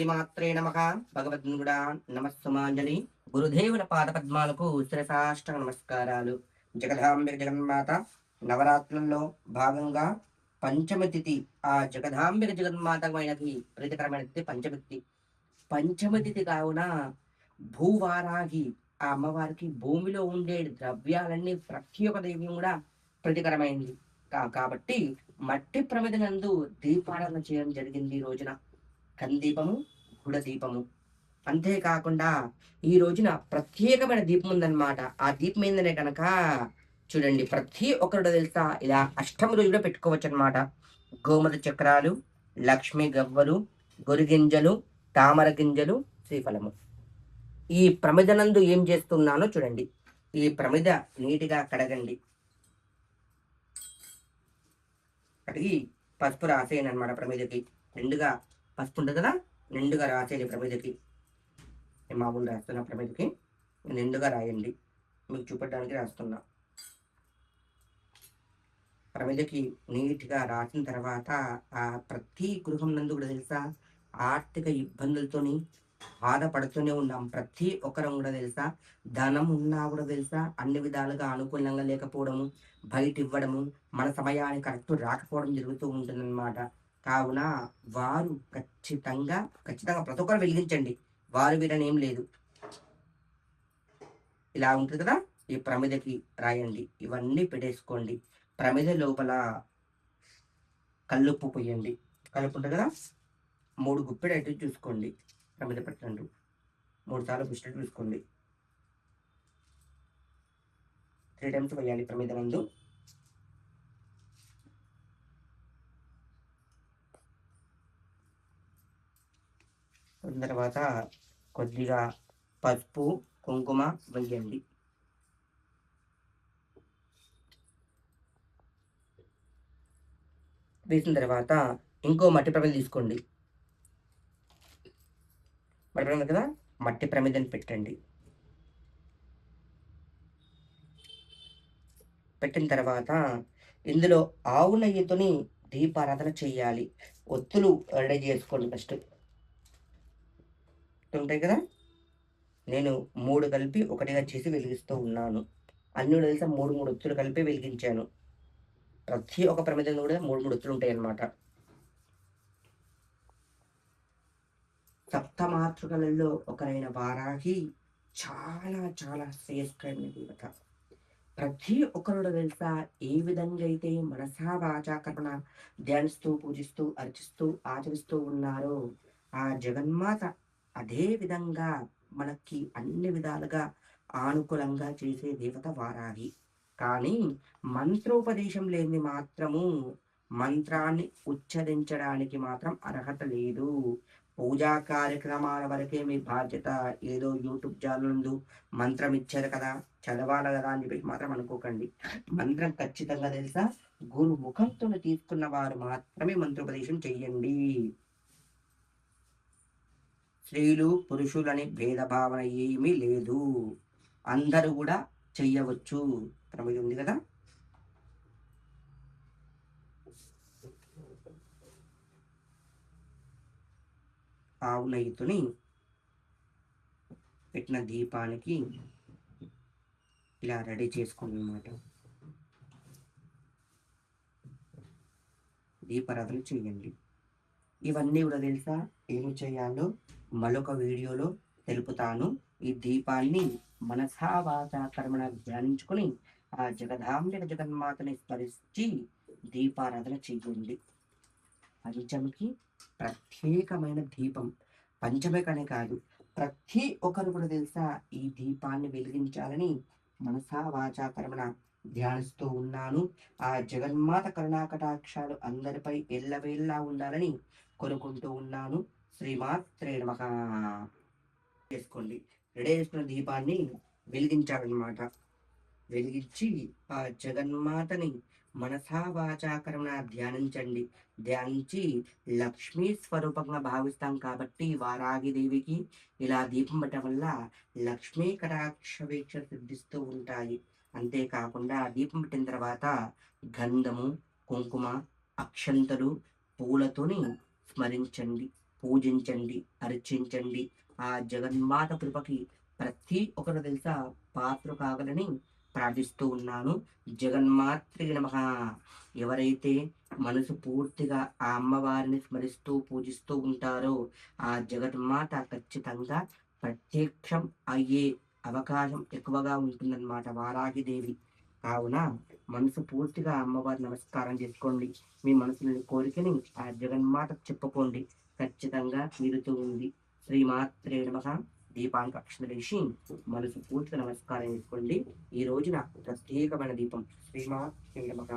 శ్రీమాత్రే నమః. భగవద్గుడా నమస్సుమాంజలి. గురుదేవుల పాద పద్మాలకు శిరసాష్టక నమస్కారాలు. జగదాంబిక జగన్మాత నవరాత్రుల్లో భాగంగా పంచమి తిథి, ఆ జగదాంబిక జగన్మాతమైనది ప్రీతికరమైన తిథి పంచమి తిథి. పంచమి తిథి కావున భూవారాహి ఆ అమ్మవారికి భూమిలో ఉండే ద్రవ్యాలన్నీ ప్రతి ఒక్క దైవం కూడా ప్రీతికరమైంది. కాబట్టి మట్టి ప్రమిదనందు దీపారాధన చేయడం జరిగింది ఈ రోజున. కందీపము, గుడదీపము. అంతేకాకుండా ఈ రోజున ప్రత్యేకమైన దీపం ఉందన్నమాట. ఆ దీపం ఏందనే కనుక చూడండి, ప్రతి ఒక్కరు తెలుసా ఇలా అష్టమి రోజు కూడా పెట్టుకోవచ్చు అనమాట. గోమత చక్రాలు, లక్ష్మీ గవ్వలు, గొరిగింజలు, తామర గింజలు, శ్రీఫలము. ఈ ప్రమిదనందు ఏం చేస్తున్నానో చూడండి. ఈ ప్రమిద నీటిగా కడగండి. కడిగి పసుపు రాసేయండి అనమాట. ప్రమిదకి నిండుగా పసుపు ఉంటుంది కదా, నిండుగా రాసేయండి ప్రమిదకి. మామూలు రాస్తున్న ప్రమిదకి నిండుగా రాయండి. మీకు చూపెట్టడానికి రాస్తున్నా. ప్రమిదకి నీట్గా రాసిన తర్వాత ఆ ప్రతి గృహం నందు కూడా తెలుసా ఆర్థిక ఇబ్బందులతోని బాధపడుతూనే ఉన్నాం. ప్రతి ఒక్కరం కూడా తెలుసా ధనం ఉన్నా కూడా తెలుసా అన్ని విధాలుగా అనుకూలంగా లేకపోవడము, బయట ఇవ్వడము, మన సమయానికి కరెక్ట్ రాకపోవడం జరుగుతూ ఉంటుందన్నమాట. కావున వారు ఖచ్చితంగా ప్రతి ఒక్కరు వెలిగించండి. వారు వీరని ఏం లేదు. ఇలా ఉంటుంది కదా, ఈ ప్రమిదకి రాయండి. ఇవన్నీ పెట్టేసుకోండి. ప్రమిద లోపల కల్లుప్పు పోయండి. కలుపు ఉంటుంది కదా, 3 గుప్పెడు అయితే చూసుకోండి. ప్రమిద పెట్టండి. 3 సార్లు పుష్టి చూసుకోండి. 3 టైమ్స్ వేయాలి ప్రమిద నందు. తర్వాత కొద్దిగా పసుపు, కుంకుమ వేయండి. వేసిన తర్వాత ఇంకో మట్టి ప్రమిద తీసుకోండి. మట్టి ప్రమిద కదా, మట్టి ప్రమిదని పెట్టండి. పెట్టిన తర్వాత ఇందులో ఆవు నెయ్యితోని దీపారాధన చేయాలి. ఒత్తులు రెడీ చేసుకోండి. ఫస్ట్ ఉంటాయి కదా, నేను 3 కలిపి ఒకటిగా చేసి వెలిగిస్తూ ఉన్నాను. అన్ని తెలుసా 3 ఒత్తులు కలిపి వెలిగించాను. ప్రతి ఒక్క ప్రమిదలో కూడా 3 ఒత్తులు ఉంటాయి అన్నమాట. సప్తమాతృకలలో ఒకరైన వారాహి చాలా చాలా శ్రేష్టమైన దేవత. ప్రతి ఒక్కరు తెలుసా ఏ విధంగా అయితే మనసా వాచా కర్మణ ధ్యానిస్తూ, పూజిస్తూ, అర్చిస్తూ, ఆచరిస్తూ ఉన్నారో ఆ జగన్మాత అదే విధంగా మనకి అన్ని విధాలుగా ఆనుకూలంగా చేసే దేవత వారాహి. కానీ మంత్రోపదేశం లేని మాత్రము మంత్రాన్ని ఉచ్చరించడానికి మాత్రం అర్హత లేదు. పూజా కార్యక్రమాల వరకే మీ బాధ్యత. ఏదో యూట్యూబ్ ఛానల్ మంత్రం ఇచ్చారు కదా, చదవాలి కదా అని చెప్పి మాత్రం అనుకోకండి. మంత్రం ఖచ్చితంగా తెలుసా గురు ముఖంతో తీసుకున్న వారు మాత్రమే మంత్రోపదేశం చెయ్యండి. స్త్రీలు పురుషులని భేదభావన ఏమీ లేదు. అందరూ కూడా చెయ్యవచ్చు. ప్రమిద ఉంది కదా, ఆవు నెయ్యితోని పెట్టిన దీపానికి ఇలా రెడీ చేసుకోండి అన్నమాట. దీపారాధన చేయండి. ఇవన్నీ కూడా తెలుసా ఏమి చేయాలో మరొక వీడియోలో తెలుపుతాను. ఈ దీపాన్ని మనసా వాచా కర్మణ ధ్యానించుకొని ఆ జగదాంబిక జగన్మాతని స్మరించి దీపారాధన చేయండి. పంచమికి ప్రత్యేకమైన దీపం. పంచమికనే కాదు, ప్రతి ఒక్కరు కూడా తెలుసా ఈ దీపాన్ని వెలిగించాలని మనసా వాచా కర్మణ ధ్యానిస్తూ ఉన్నాను. ఆ జగన్మాత కరుణాకటాక్షాలు అందరిపై ఎల్లవేళ్ళా ఉండాలని కోరుకుంటూ ఉన్నాను. శ్రీమాత్రే నమః. చేసుకోండి. రెడీ చేసుకున్న దీపాన్ని వెలిగించాలన్నమాట. వెలిగించి ఆ జగన్మాతని మనసా వాచా కర్మణ ధ్యానించండి. ధ్యానించి లక్ష్మీ స్వరూపంగా భావిస్తాం కాబట్టి వారాగి దేవికి ఇలా దీపం పెట్టడం వల్ల లక్ష్మీ కటాక్ష వీక్ష సిద్ధిస్తూ ఉంటాయి. అంతేకాకుండా దీపం పెట్టిన తర్వాత గంధము, కుంకుమ, అక్షంతలు, పూలతోని స్మరించండి. పూజించండి, అర్చించండి. ఆ జగన్మాత కృపకి ప్రతి ఒక్కరు తెలుసా పాత్ర కాగలని ప్రార్థిస్తూ ఉన్నాను. జగన్మాత్రే నమః. ఎవరైతే మనసు పూర్తిగా ఆ అమ్మవారిని స్మరిస్తూ పూజిస్తూ ఉంటారో ఆ జగన్మాత ఖచ్చితంగా ప్రత్యక్షం అయ్యే అవకాశం ఎక్కువగా ఉంటుందన్నమాట వారాహిదేవి. కావున మనసు పూర్తిగా అమ్మవారి నమస్కారం చేసుకోండి. మీ మనసులోని కోరికని ఆ జగన్మాతకు చెప్పుకోండి. ఖచ్చితంగా తీరుతూ ఉంది. శ్రీమాత్రే నమః. దీపానికి అక్షతలేసి మనసు పూర్తిగా నమస్కారం చేసుకోండి. ఈ రోజున ప్రత్యేకమైన దీపం శ్రీమాత్రే నమః.